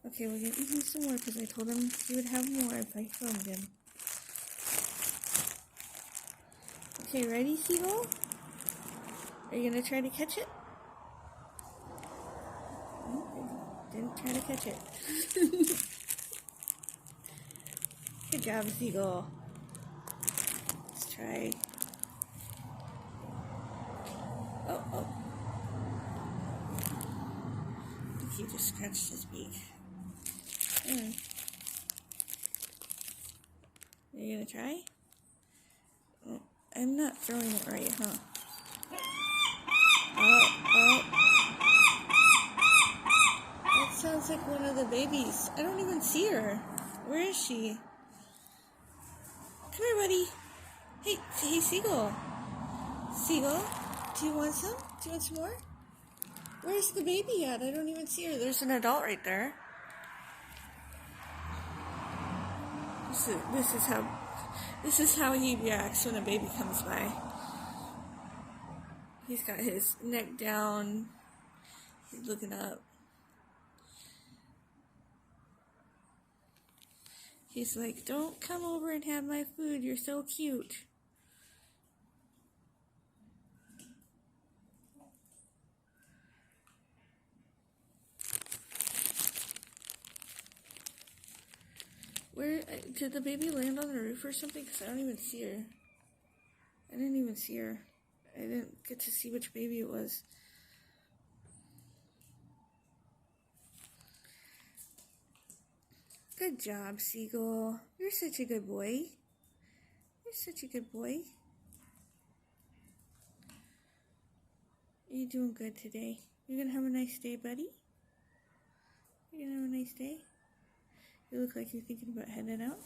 Okay, we're gonna eat him some more because I told him he would have more if I filmed him. Okay, ready, Seagull? Are you gonna try to catch it? Didn't try to catch it. Good job, Seagull. Let's try. Oh. I think he just scratched his beak. Are you gonna try? Oh, I'm not throwing it right, huh? Oh. That sounds like one of the babies. I don't even see her. Where is she? Come here, buddy. Hey, Seagull. Seagull, do you want some? Do you want some more? Where's the baby at? I don't even see her. There's an adult right there. This is how he reacts when a baby comes by. He's got his neck down. He's looking up. He's like, "Don't come over and have my food. You're so cute." Where did the baby land on the roof or something? Because I don't even see her. I didn't even see her. I didn't get to see which baby it was. Good job, Seagull. You're such a good boy. You're such a good boy. Are you doing good today? You're gonna have a nice day, buddy? You're gonna have a nice day? You look like you're thinking about heading out.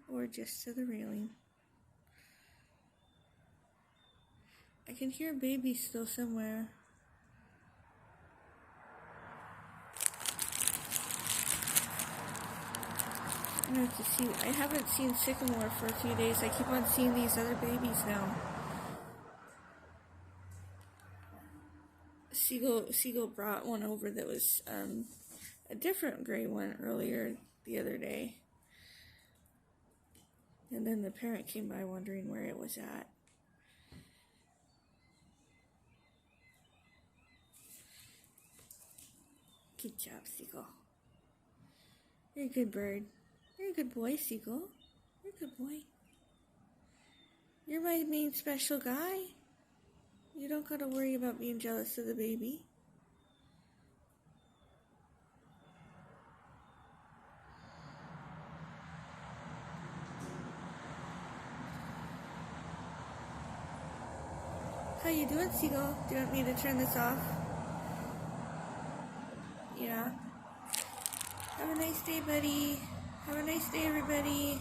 Or just to the railing. I can hear a baby still somewhere. I haven't seen Sycamore for a few days. I keep on seeing these other babies now. Seagull brought one over that was a different gray one earlier the other day. And then the parent came by wondering where it was at. Good job, Seagull. You're a good bird. You're a good boy, Seagull. You're a good boy. You're my main special guy. You don't gotta worry about being jealous of the baby. How you doing, Seagull? Do you want me to turn this off? Yeah. Have a nice day, buddy. Have a nice day, everybody.